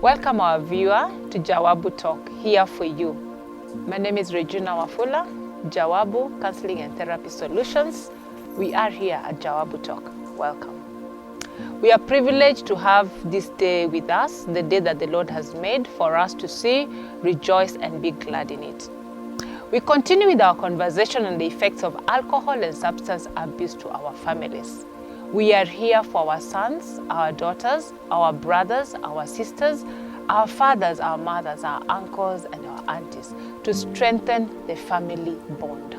Welcome our viewer to Jawabu Talk, here for you. My name is Regina Wafula, Jawabu Counseling and Therapy Solutions. We are here at Jawabu Talk. Welcome. We are privileged to have this day with us, the day that the Lord has made for us to see, rejoice, and be glad in it. We continue with our conversation on the effects of alcohol and substance abuse to our families. We are here for our sons, our daughters, our brothers, our sisters, our fathers, our mothers, our uncles, and our aunties to strengthen the family bond.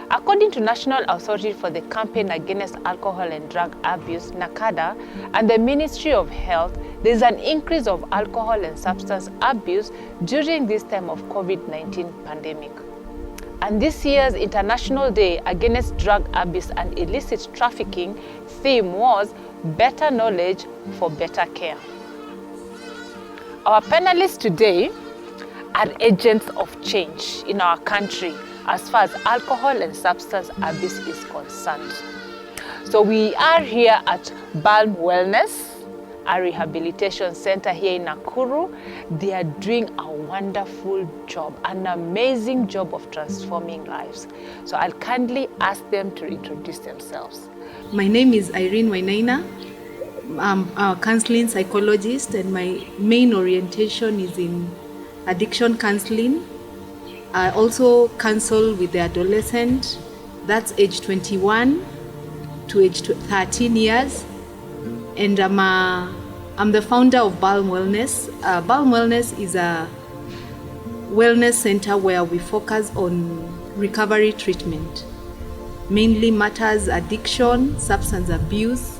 According to National Authority for the Campaign Against Alcohol and Drug Abuse, NACADA, and the Ministry of Health, there is an increase of alcohol and substance abuse during this time of COVID-19 pandemic. And this year's International Day Against Drug Abuse and Illicit Trafficking theme was Better Knowledge for Better Care. Our panelists today are agents of change in our country as far as alcohol and substance abuse is concerned. So we are here at Balm Wellness, a rehabilitation center here in Nakuru. They are doing a wonderful job, an amazing job of transforming lives. So I'll kindly ask them to introduce themselves. My name is Irene Wainaina. I'm a counseling psychologist, and my main orientation is in addiction counseling. I also counsel with the adolescent, that's age 21 to age 13 years. And I'm the founder of Balm Wellness. Balm Wellness is a wellness center where we focus on recovery treatment, mainly matters addiction, substance abuse,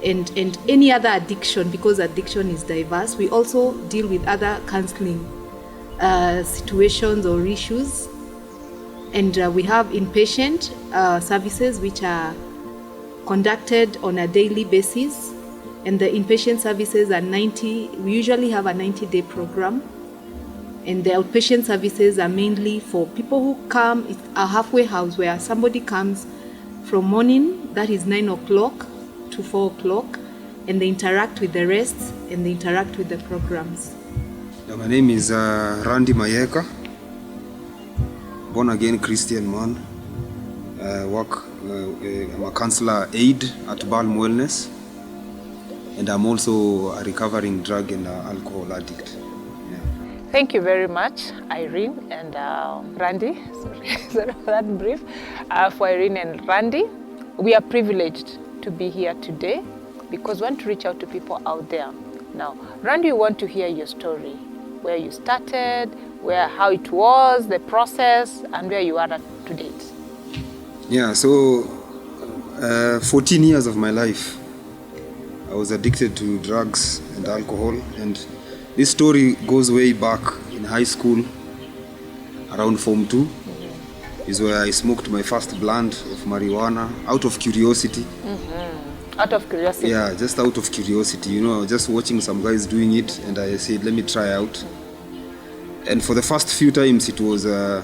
and any other addiction, because addiction is diverse. We also deal with other counseling situations or issues. And we have inpatient services which are conducted on a daily basis, and the inpatient services are we usually have a 90-day program, and the outpatient services are mainly for people who come. It's a halfway house where somebody comes from morning, that is 9 o'clock to 4 o'clock, and they interact with the rest and they interact with the programs. My name is Randy Mayeka, born again Christian man. I'm a counselor aide at Balm Wellness, and I'm also a recovering drug and alcohol addict. Yeah. Thank you very much, Irene and Randy. Sorry for that brief. For Irene and Randy, we are privileged to be here today because we want to reach out to people out there. Now, Randy, we want to hear your story, where you started, how it was, the process, and where you are at to date. Yeah, so 14 years of my life, I was addicted to drugs and alcohol, and this story goes way back in high school, around Form 2, is where I smoked my first blunt of marijuana out of curiosity. Mm-hmm. Out of curiosity? Yeah, just out of curiosity, just watching some guys doing it, and I said, let me try out. And for the first few times, it was a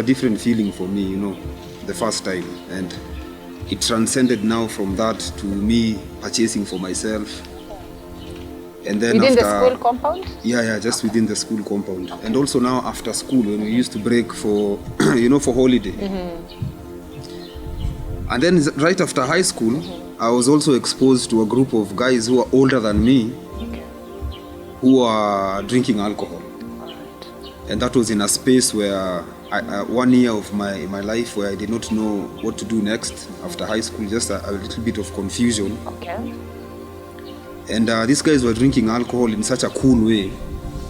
different feeling for me, the first time, and it transcended now from that to me purchasing for myself. And then within the school compound? Yeah, just within the school compound. Okay. And also now after school, when we used to break for for holiday. Mm-hmm. And then right after high school, mm-hmm. I was also exposed to a group of guys who are older than me, okay. who are drinking alcohol. Right. And that was in a space where 1 year of my life where I did not know what to do next after high school, just a little bit of confusion. Okay. And these guys were drinking alcohol in such a cool way,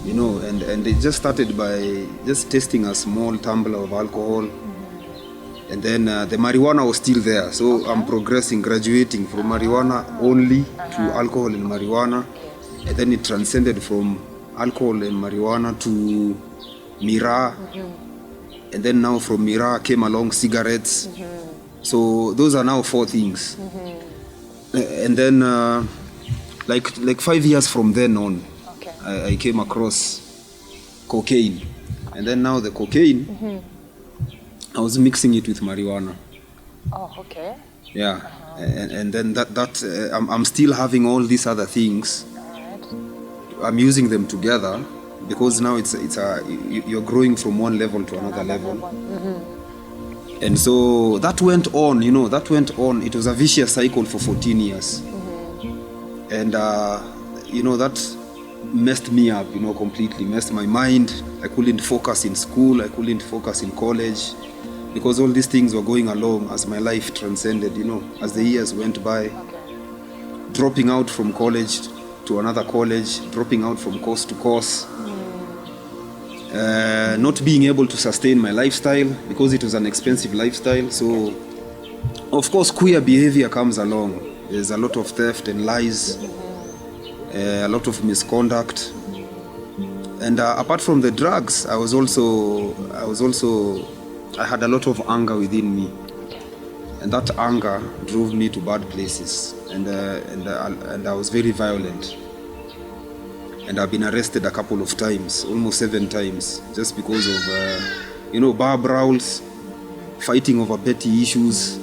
and they just started by just tasting a small tumbler of alcohol. Mm-hmm. And then the marijuana was still there. So okay. I'm progressing, graduating from marijuana only to alcohol and marijuana. Yes. And then it transcended from alcohol and marijuana to miraa. Mm-hmm. And then now from miraa came along cigarettes. Mm-hmm. So those are now 4 things. Mm-hmm. And then like 5 years from then on, okay. I came across cocaine. And then now the cocaine, mm-hmm. I was mixing it with marijuana. Oh, okay. Yeah. And then that I'm still having all these other things. Right. I'm using them together because now you're growing from one level to another level. Mm-hmm. And so that went on, It was a vicious cycle for 14 years. Mm-hmm. And, that messed me up, completely messed my mind. I couldn't focus in school. I couldn't focus in college because all these things were going along as my life transcended, as the years went by. Okay. Dropping out from college to another college, dropping out from course to course, not being able to sustain my lifestyle because it was an expensive lifestyle. So, of course, queer behavior comes along. There's a lot of theft and lies, a lot of misconduct, and apart from the drugs, I had a lot of anger within me, and that anger drove me to bad places, and I was very violent. And I've been arrested a couple of times, almost 7 times, just because of, bar brawls, fighting over petty issues.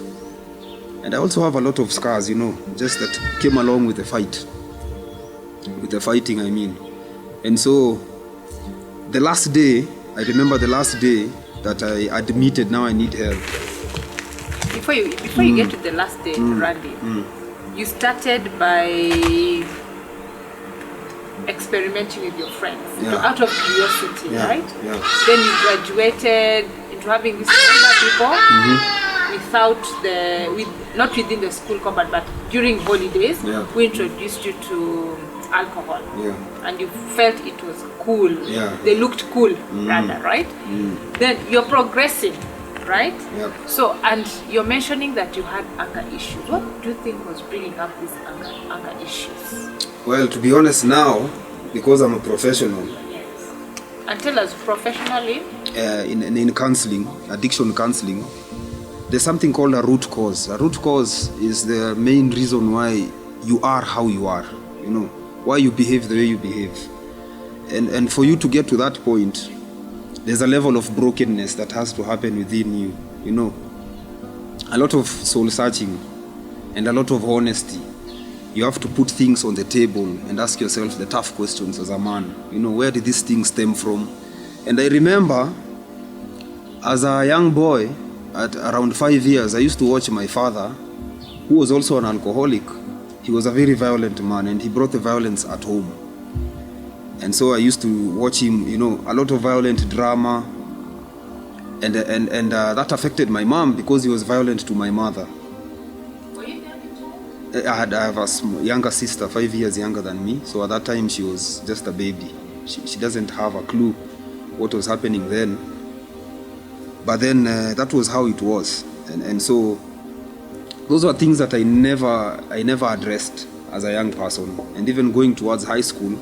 And I also have a lot of scars, just that came along with the fight. With the fighting, I mean. And so, I remember the last day that I admitted now I need help. Before you get to the last day, Randy, you started by experimenting with your friends, out of curiosity, right? Yeah. Then you graduated into having these older people not within the school compound, but during holidays, who introduced you to alcohol, and you felt it was cool. Yeah. They looked cool, rather, right? Then you're progressing, right? Yep. So, and you're mentioning that you had anger issues. What do you think was bringing up these anger issues? Well, to be honest now, because I'm a professional. Yes. And tell us, professionally? In counseling, addiction counseling, there's something called a root cause. A root cause is the main reason why you are how you are, why you behave the way you behave. And for you to get to that point, there's a level of brokenness that has to happen within you, A lot of soul searching and a lot of honesty. You have to put things on the table and ask yourself the tough questions as a man. Where did this thing stem from? And I remember, as a young boy, at around 5 years, I used to watch my father, who was also an alcoholic. He was a very violent man, and he brought the violence at home. And so I used to watch him, a lot of violent drama. And that affected my mom because he was violent to my mother. I have a younger sister, 5 years younger than me. So at that time, she was just a baby. She doesn't have a clue what was happening then. But then that was how it was. And so those were things that I never addressed as a young person. And even going towards high school,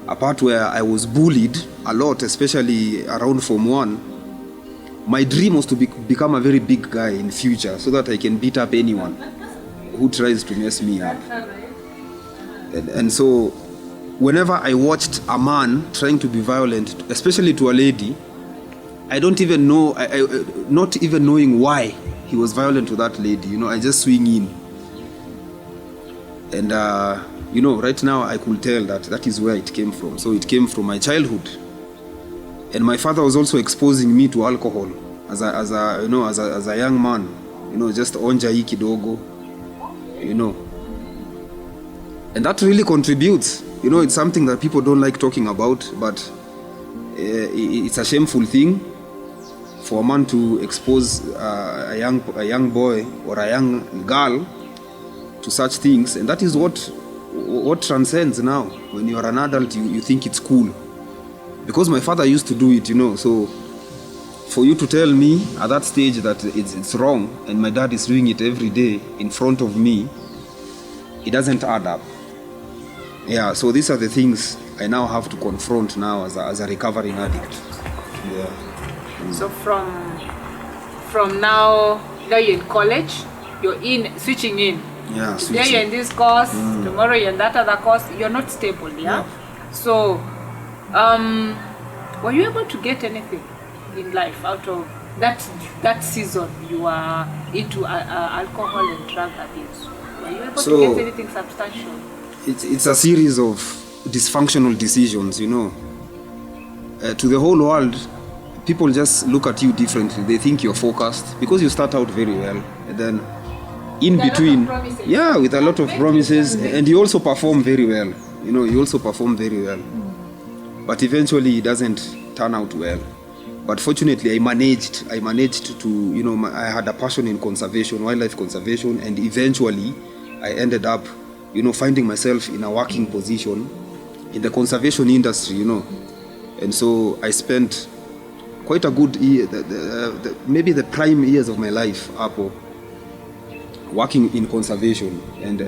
a part where I was bullied a lot, especially around Form 1, my dream was to become a very big guy in future so that I can beat up anyone who tries to mess me up. And so whenever I watched a man trying to be violent, especially to a lady, I don't even know, not even knowing why he was violent to that lady, I just swing in. And, right now I could tell that is where it came from. So it came from my childhood. And my father was also exposing me to alcohol as a young man, just onja hii kidogo. And that really contributes. It's something that people don't like talking about, but it's a shameful thing for a man to expose a young boy or a young girl to such things. And that is what transcends now. When you are an adult, you think it's cool. Because my father used to do it, so for you to tell me at that stage that it's wrong, and my dad is doing it every day in front of me, it doesn't add up. Yeah, so these are the things I now have to confront now as a recovering addict. Yeah. So from now you're in college, you're switching in. Yeah, today you're in this course, tomorrow you're in that other course, you're not stable, yeah? So, were you able to get anything in life out of that season you are into alcohol and drug abuse? Were you able to get anything substantial? It's a series of dysfunctional decisions, you know. To the whole world, people just look at you differently. They think you're focused because you start out very well, and then in between, with a lot of promises, and you also perform very well. You know, you also perform very well, but eventually it doesn't turn out well. But fortunately, I managed to, you know, I had a passion in conservation, wildlife conservation, and eventually I ended up, you know, finding myself in a working position in the conservation industry, you know. And so I spent quite a good year, maybe the prime years of my life, Apple, working in conservation, and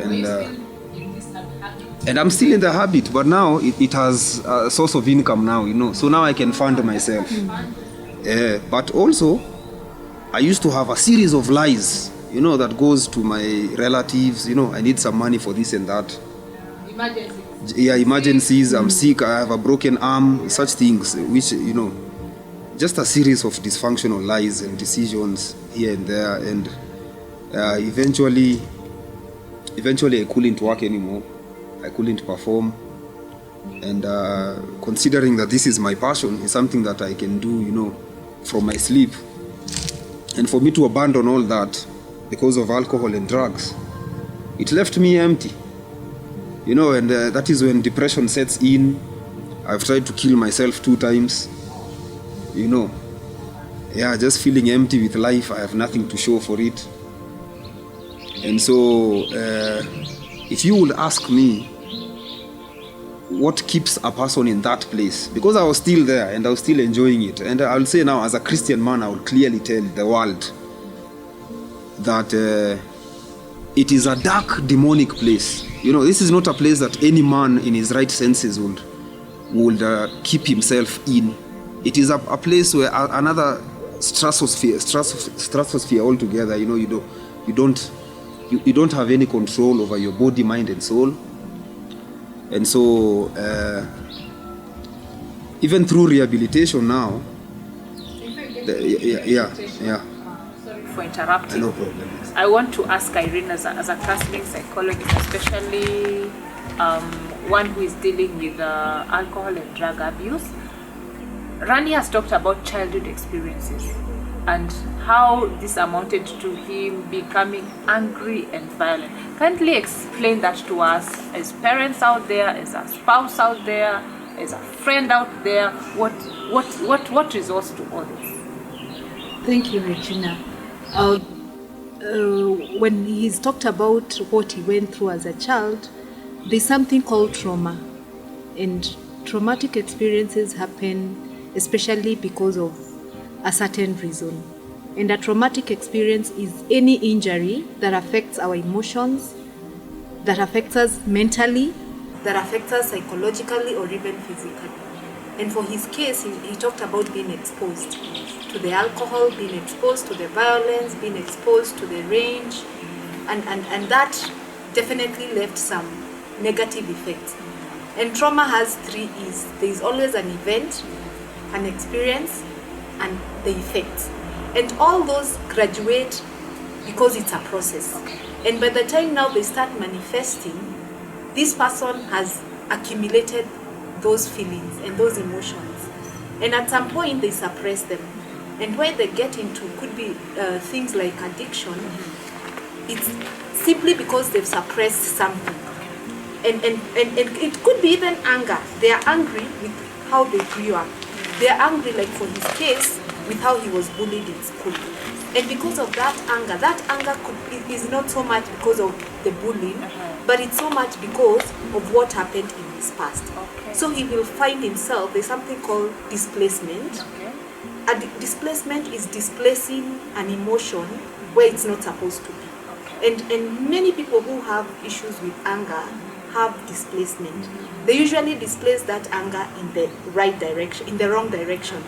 I'm still in the habit, but now it has a source of income now, you know. So now I can fund myself. But also, I used to have a series of lies, you know, that goes to my relatives. You know, I need some money for this and that. Emergencies. I'm sick. I have a broken arm. Such things, which, you know, just a series of dysfunctional lies and decisions here and there, and eventually I couldn't work anymore. I couldn't perform, and considering that this is my passion, it's something that I can do, you know, from my sleep, and for me to abandon all that because of alcohol and drugs, it left me empty, you know, and that is when depression sets in. I've tried to kill myself 2 times, you know, just feeling empty with life. I have nothing to show for it. And so if you would ask me what keeps a person in that place, because I was still there and I was still enjoying it, and I'll say now, as a Christian man, I will clearly tell the world that it is a dark, demonic place. You know, this is not a place that any man in his right senses would keep himself in. It is a place where another stratosphere altogether. You know, you don't have any control over your body, mind, and soul. And so, even through rehabilitation now, Sorry for interrupting. No problem. I want to ask Irene, as a counseling psychologist, especially one who is dealing with alcohol and drug abuse. Rani has talked about childhood experiences and how this amounted to him becoming angry and violent. Kindly explain that to us, as parents out there, as a spouse out there, as a friend out there. What results to all this? Thank you, Regina. When he's talked about what he went through as a child, there's something called trauma, and traumatic experiences happen especially because of a certain reason. And a traumatic experience is any injury that affects our emotions, that affects us mentally, that affects us psychologically or even physically. And for his case, he talked about being exposed to the alcohol, being exposed to the violence, being exposed to the range, and that definitely left some negative effects. And trauma has 3 E's. There is always an event, an experience, and the effects. And all those graduate because it's a process. Okay. And by the time now they start manifesting, this person has accumulated those feelings and those emotions. And at some point they suppress them. And where they get into could be things like addiction. It's simply because they've suppressed something. And it could be even anger. They are angry with how they grew up. They are angry, like for his case, with how he was bullied in school. And because of that anger is not so much because of the bullying, but it's so much because of what happened in his past. Okay. So he will find himself, there's something called displacement. Okay. Displacement is displacing an emotion where it's not supposed to be. Okay. And many people who have issues with anger have displacement. They usually displace that anger in the right direction, in the wrong direction.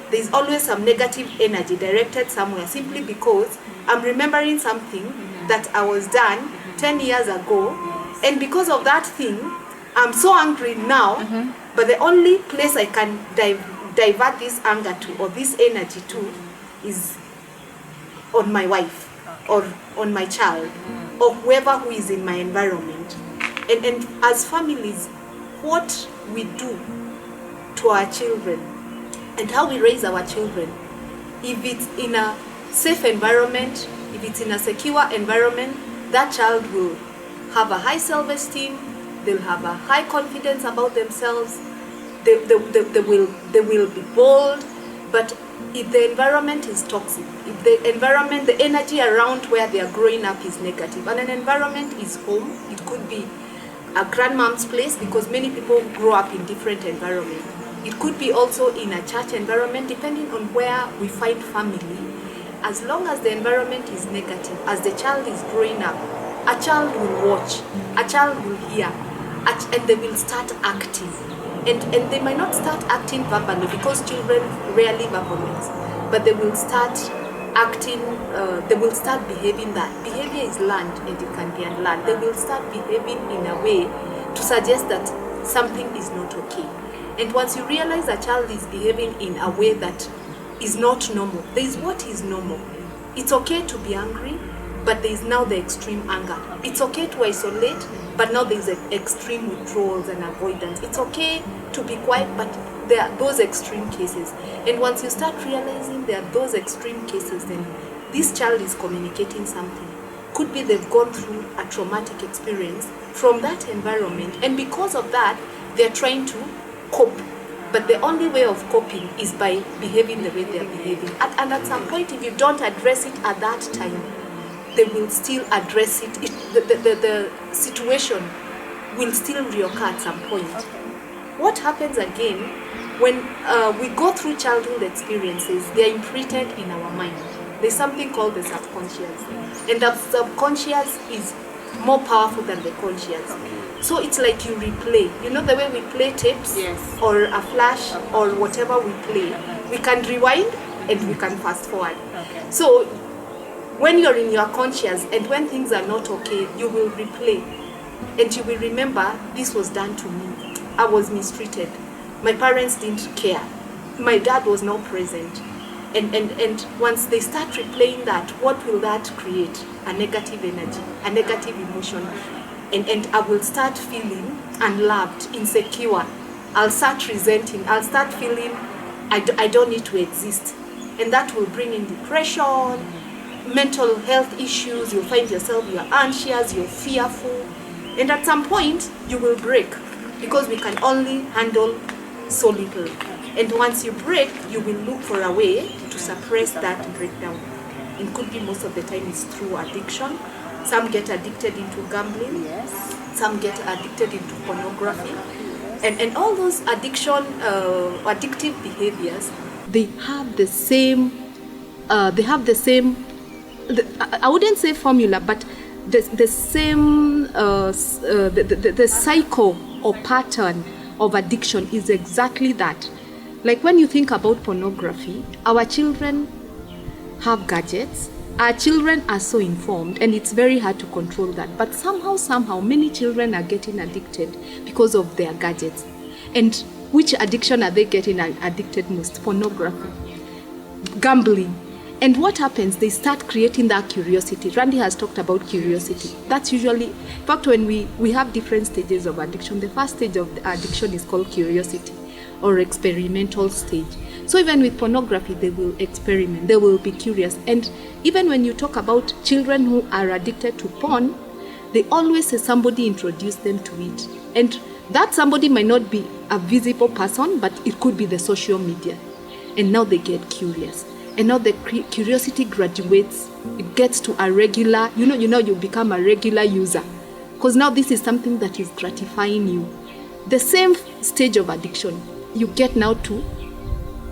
There's always some negative energy directed somewhere simply because I'm remembering something that I was done 10 years ago, and because of that thing, I'm so angry now, but the only place I can divert this anger to or this energy to is on my wife or on my child or whoever who is in my environment. And as families, what we do to our children and how we raise our children. If it's in a safe environment, if it's in a secure environment, that child will have a high self-esteem, they'll have a high confidence about themselves, they will be bold. But if the environment is toxic, if the environment, the energy around where they are growing up is negative, and an environment is home, it could be a grandmom's place, because many people grow up in different environments. It could be also in a church environment, depending on where we find family. As long as the environment is negative, as the child is growing up, a child will watch, a child will hear, and they will start acting. And they might not start acting verbally, because children rarely verbalize, but they will start acting, they will start behaving. That behavior is learned and it can be unlearned. They will start behaving in a way to suggest that something is not okay. And once you realize a child is behaving in a way that is not normal, there is what is normal. It's okay to be angry, but there is now the extreme anger. It's okay to isolate, but now there is extreme withdrawals and avoidance. It's okay to be quiet, but there are those extreme cases. And once you start realizing there are those extreme cases, then this child is communicating something. Could be they've gone through a traumatic experience from that environment, and because of that, they're trying to cope. But the only way of coping is by behaving the way they're behaving. And at some point, if you don't address it at that time, they will still address it. The situation will still reoccur at some point. What happens again, when we go through childhood experiences, they are imprinted in our mind. There's something called the subconscious. And the subconscious is more powerful than the conscious. So it's like you replay. You know the way we play tapes? Yes. Or a flash or whatever we play. We can rewind and we can fast forward. Okay. So when you're in your conscious and when things are not okay, you will replay. And you will remember, this was done to me. I was mistreated. My parents didn't care. My dad was not present. And once they start replaying that, what will that create? A negative energy, a negative emotion. And I will start feeling unloved, insecure. I'll start resenting. I'll start feeling I don't need to exist. And that will bring in depression, mental health issues. You'll find yourself, you're anxious, you're fearful. And at some point, you will break, because we can only handle so little. And once you break, you will look for a way to suppress that breakdown. It could be, most of the time, it's through addiction. Some get addicted into gambling. Yes. Some get addicted into pornography. And all those addictive behaviors, they have the same, I wouldn't say formula, but the same, the cycle or pattern of addiction is exactly that. Like when you think about pornography, our children have gadgets. Our children are so informed, and it's very hard to control that. But somehow, many children are getting addicted because of their gadgets. And which addiction are they getting addicted most? Pornography, gambling. And what happens? They start creating that curiosity. Randy has talked about curiosity. That's usually, in fact, when we have different stages of addiction, the first stage of addiction is called curiosity, or experimental stage. So even with pornography, they will experiment, they will be curious. And even when you talk about children who are addicted to porn, they always say somebody introduced them to it. And that somebody might not be a visible person, but it could be the social media. And now they get curious. And now the curiosity graduates, it gets to a regular, you become a regular user. Because now this is something that is gratifying you. The same stage of addiction, you get now to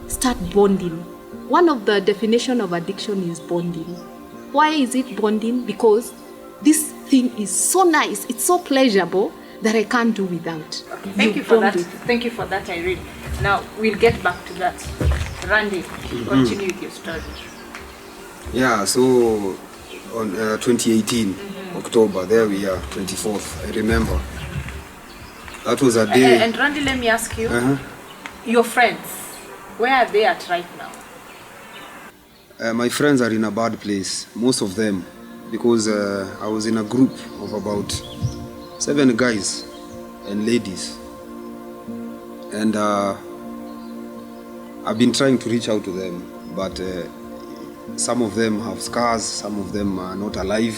start bonding. One of the definition of addiction is bonding. Why is it bonding? Because this thing is so nice, it's so pleasurable that I can't do without. Thank you for that. Thank you for that, Irene. Now we'll get back to that. Randy, continue with your story. Yeah, so on 2018, October, there we are, 24th, I remember. That was a day. And Randy, let me ask you, your friends, where are they at right now? My friends are in a bad place, most of them, because I was in a group of about 7 guys and ladies. And I've been trying to reach out to them, but some of them have scars, some of them are not alive,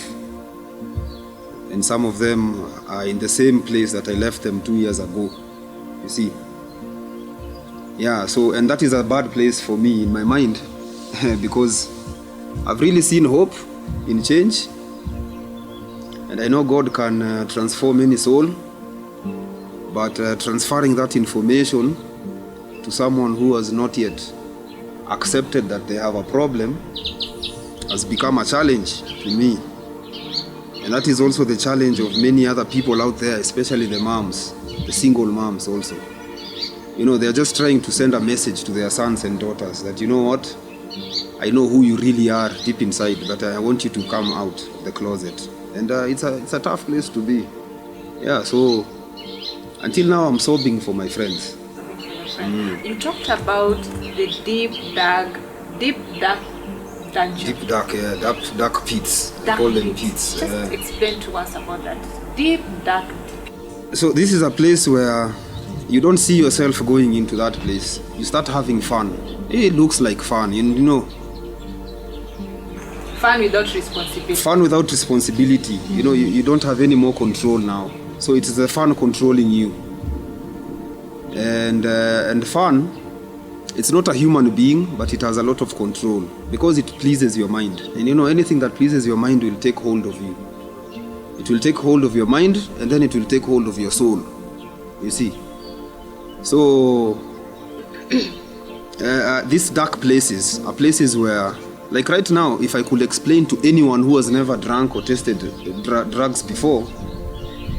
and some of them are in the same place that I left them 2 years ago, you see. Yeah, so, and that is a bad place for me in my mind because I've really seen hope in change, and I know God can transform any soul, but transferring that information to someone who has not yet accepted that they have a problem has become a challenge to me. And that is also the challenge of many other people out there, especially the moms, the single moms also. You know, they're just trying to send a message to their sons and daughters that, you know what, I know who you really are deep inside, but I want you to come out of the closet. And it's a tough place to be. Yeah, so until now I'm sobbing for my friends. You talked about the deep dark dungeon. Deep dark, yeah, dark pits. Dark Call them pits. pits. Just explain to us about that. Deep dark. So this is a place where you don't see yourself going into that place. You start having fun. It looks like fun, you know. Fun without responsibility. Fun without responsibility. You know, you don't have any more control now. So it is the fun controlling you. And fun, it's not a human being, but it has a lot of control because it pleases your mind. And you know, anything that pleases your mind will take hold of you. It will take hold of your mind, and then it will take hold of your soul. You see. So these dark places are places where, like right now, if I could explain to anyone who has never drank or tasted drugs before,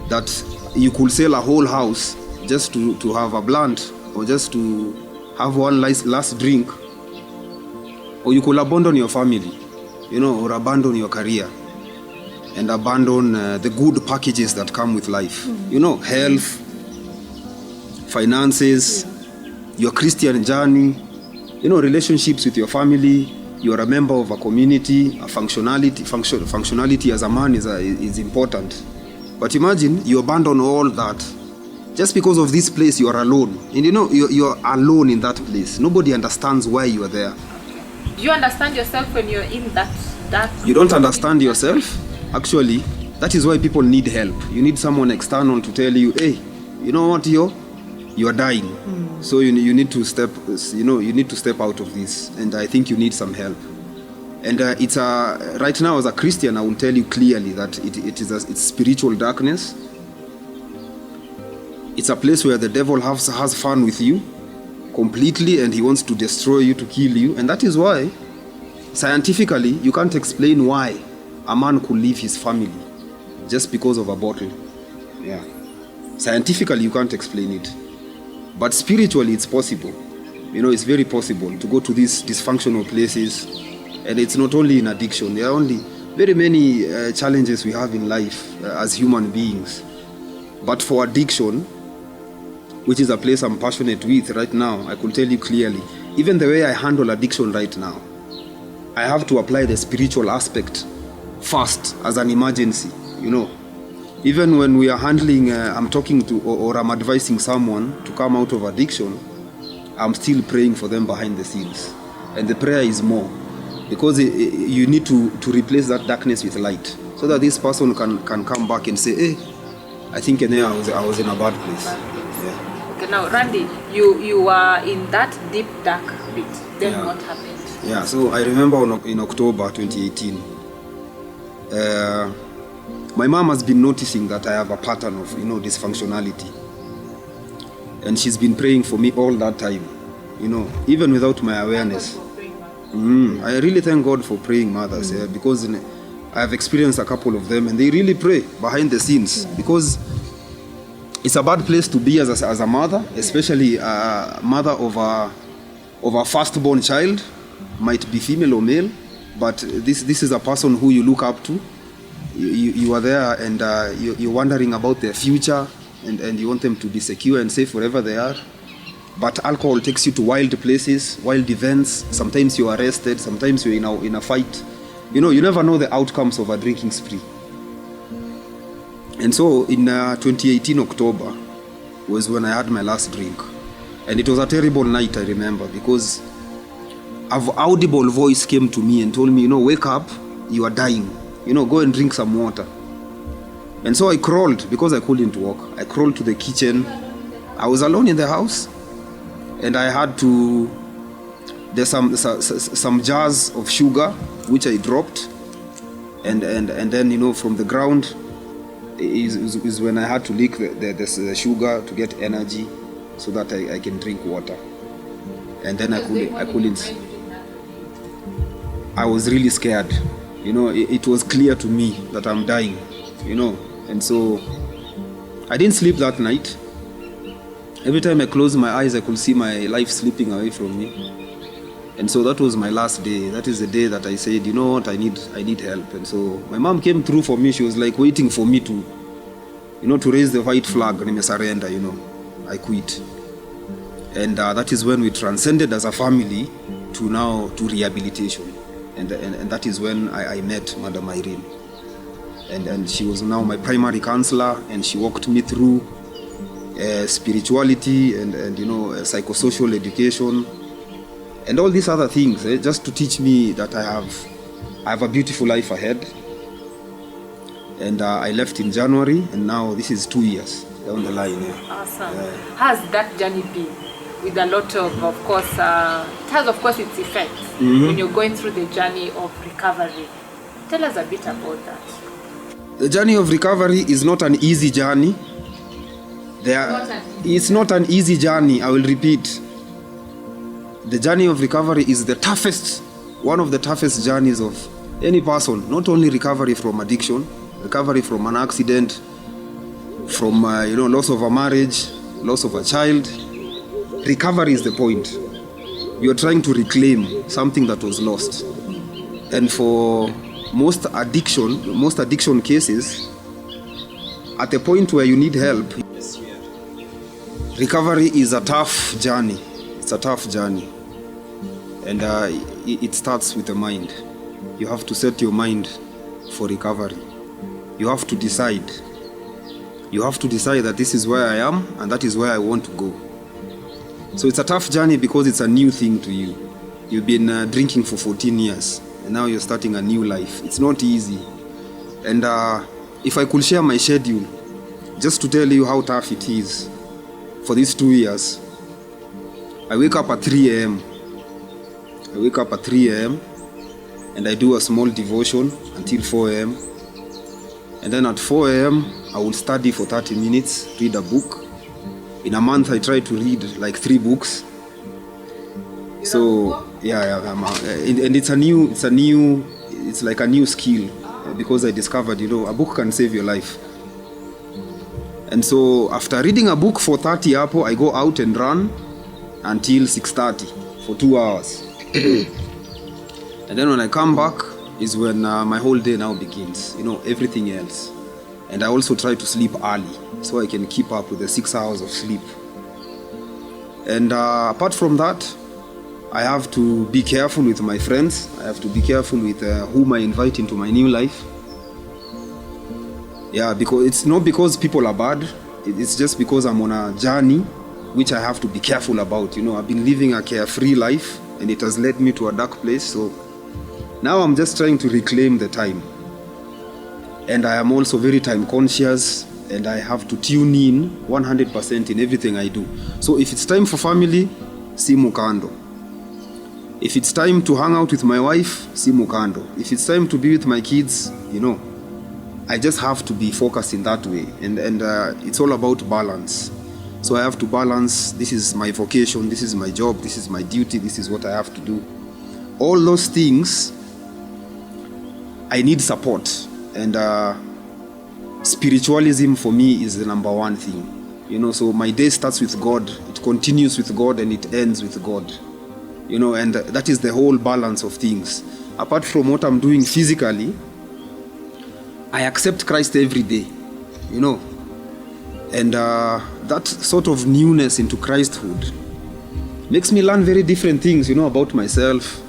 that you could sell a whole house just to have a blunt, or just to have one last drink, or you could abandon your family, you know, or abandon your career, and abandon the good packages that come with life. You know, health, finances, your Christian journey, you know, relationships with your family. You are a member of a community. Functionality as a man is important. But imagine you abandon all that just because of this place. You are alone, and you know, you're alone in that place. Nobody understands why you are there. Do you understand yourself when you're in that? You don't understand yourself. Actually, that is why people need help. You need someone external to tell you, hey, you know what, you are dying. So you need to step. You know, you need to step out of this, and I think you need some help. And it's right now as a Christian, I will tell you clearly that it's spiritual darkness. It's a place where the devil has fun with you completely, and he wants to destroy you, to kill you. And that is why, scientifically, you can't explain why a man could leave his family just because of a bottle. Yeah. Scientifically, you can't explain it. But spiritually, it's possible. You know, it's very possible to go to these dysfunctional places. And it's not only in addiction. There are only very many challenges we have in life as human beings. But for addiction, which is a place I'm passionate with right now, I could tell you clearly, even the way I handle addiction right now, I have to apply the spiritual aspect first as an emergency, you know. Even when we are handling, I'm talking to or I'm advising someone to come out of addiction, I'm still praying for them behind the scenes. And the prayer is more, because you need to replace that darkness with light, so that this person can come back and say, hey, I think I was in a bad place. Yeah. Okay, now Randy, you were in that deep dark pit. Then what happened? Yeah, so I remember in October 2018, my mom has been noticing that I have a pattern of, you know, dysfunctionality, and she's been praying for me all that time, you know, even without my awareness. I really thank God for praying mothers, because I have experienced a couple of them, and they really pray behind the scenes, because it's a bad place to be as a mother, especially a mother of a firstborn child, might be female or male, but this is a person who you look up to. You are there, and you're wondering about their future, and you want them to be secure and safe wherever they are. But alcohol takes you to wild places, wild events. Sometimes you're arrested, sometimes you're in a fight. You know, you never know the outcomes of a drinking spree. And so in 2018 October was when I had my last drink. And it was a terrible night, I remember, because an audible voice came to me and told me, wake up, you are dying. Go and drink some water. And so I crawled, because I couldn't walk. I crawled to the kitchen. I was alone in the house, and I had to, there's some jars of sugar, which I dropped. And then, from the ground is when I had to lick the sugar to get energy so that I can drink water. And then I couldn't. I was really scared. It was clear to me that I'm dying, And so I didn't sleep that night. Every time I closed my eyes, I could see my life slipping away from me. And so that was my last day. That is the day that I said, what, I need help. And so my mom came through for me. She was like waiting for me to, to raise the white flag and surrender, I quit. And that is when we transcended as a family to rehabilitation. And that is when I met Madam Irene. And she was now my primary counselor, and she walked me through spirituality and psychosocial education and all these other things, just to teach me that I have a beautiful life ahead. And I left in January, and now this is 2 years down the line. Awesome. How's that journey been? With a lot of course, it has of course its effects when you're going through the journey of recovery. Tell us a bit about that. The journey of recovery is not an easy journey. It's not an easy journey, I will repeat. The journey of recovery is one of the toughest journeys of any person. Not only recovery from addiction, recovery from an accident, from loss of a marriage, loss of a child. Recovery is the point. You're trying to reclaim something that was lost. And for most addiction cases, at the point where you need help, recovery is a tough journey. It's a tough journey. And it starts with the mind. You have to set your mind for recovery. You have to decide. You have to decide that this is where I am and that is where I want to go. So it's a tough journey because it's a new thing to you. You've been drinking for 14 years and now you're starting a new life. It's not easy. And if I could share my schedule, just to tell you how tough it is for these 2 years, I wake up at 3 a.m. I wake up at 3 a.m. and I do a small devotion until 4 a.m. And then at 4 a.m. I will study for 30 minutes, read a book. In a month I try to read like 3 books. So and it's like a new skill because I discovered, a book can save your life. And so after reading a book for 30 hours, I go out and run until 6:30 for 2 hours. And then when I come back is when my whole day now begins, everything else. And I also try to sleep early so I can keep up with the 6 hours of sleep. And apart from that, I have to be careful with my friends. I have to be careful with whom I invite into my new life. Yeah, because it's not because people are bad. It's just because I'm on a journey which I have to be careful about. I've been living a carefree life and it has led me to a dark place. So now I'm just trying to reclaim the time. And I am also very time conscious and I have to tune in 100% in everything I do. So if it's time for family, simu kando. If it's time to hang out with my wife, simu kando. If it's time to be with my kids, I just have to be focused in that way. And it's all about balance. So I have to balance, this is my vocation, this is my job, this is my duty, this is what I have to do. All those things, I need support. And spiritualism for me is the number one thing. So my day starts with God, it continues with God, and it ends with God. And that is the whole balance of things. Apart from what I'm doing physically, I accept Christ every day, And that sort of newness into Christhood makes me learn very different things, about myself.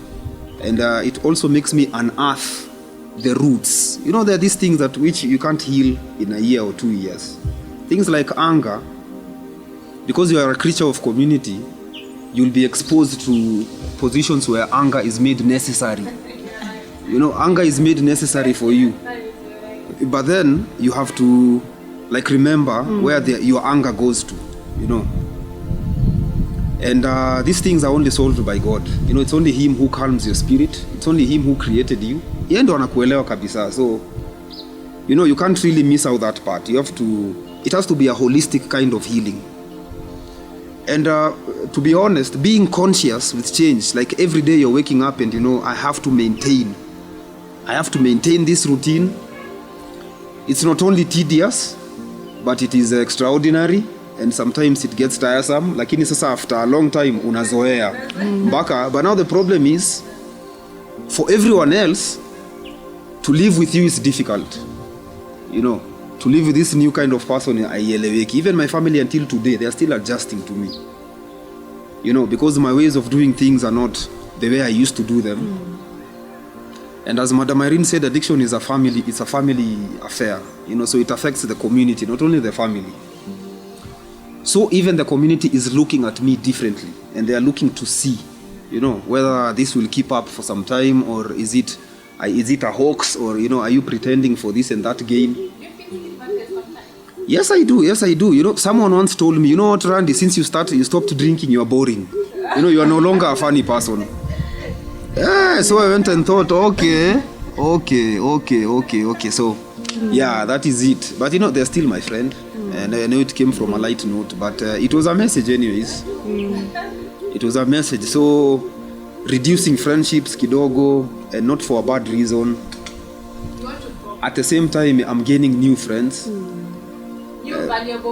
And it also makes me unearth the roots. There are these things that which you can't heal in a year or 2 years. Things like anger, because you are a creature of community, you'll be exposed to positions where anger is made necessary. You know, anger is made necessary for you. But then you have to like remember where your anger goes to, you know. And these things are only solved by God. You know, it's only Him who calms your spirit. It's only Him who created you. Yeye ndo anakuelewa kabisa. So, you know, you can't really miss out that part. You have to, it has to be a holistic kind of healing. And to be honest, being conscious with change, like every day you're waking up and, you know, I have to maintain this routine. It's not only tedious, but it is extraordinary, and sometimes it gets tiresome. Lakini sasa after a long time unazoea mpaka. But now the problem is, for everyone else, to live with you is difficult. You know, to live with this new kind of person, aieleweki. Even my family until today, they are still adjusting to me. You know, because my ways of doing things are not the way I used to do them. And as Madam Irene said, addiction is it's a family affair. You know, so it affects the community, not only the family. So even the community is looking at me differently, and they are looking to see, you know, whether this will keep up for some time, or is it a hoax, or, you know, are you pretending for this and that gain? Yes, I do. You know, someone once told me, you know what, Randy, since you stopped drinking, you are boring. You know, you are no longer a funny person. Yeah, so I went and thought, okay. So, yeah, that is it. But, you know, they're still my friend. And I know it came from a light note, but it was a message anyways. It was a message. So, reducing friendships kidogo, and not for a bad reason. At the same time, I'm gaining new friends.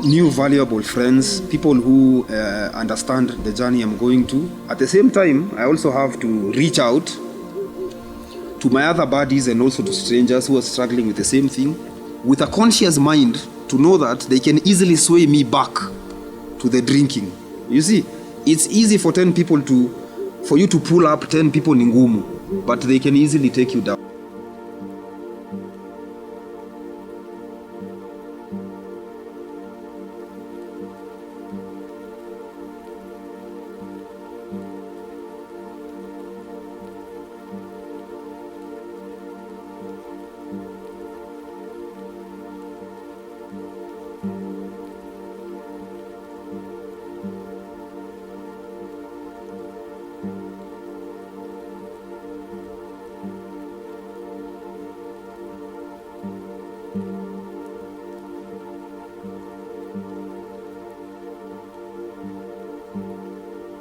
New valuable friends, people who understand the journey I'm going to. At the same time, I also have to reach out to my other buddies and also to strangers who are struggling with the same thing, with a conscious mind, to know that they can easily sway me back to the drinking. You see, it's easy for 10 people for you to pull up 10 people in ngumu, but they can easily take you down.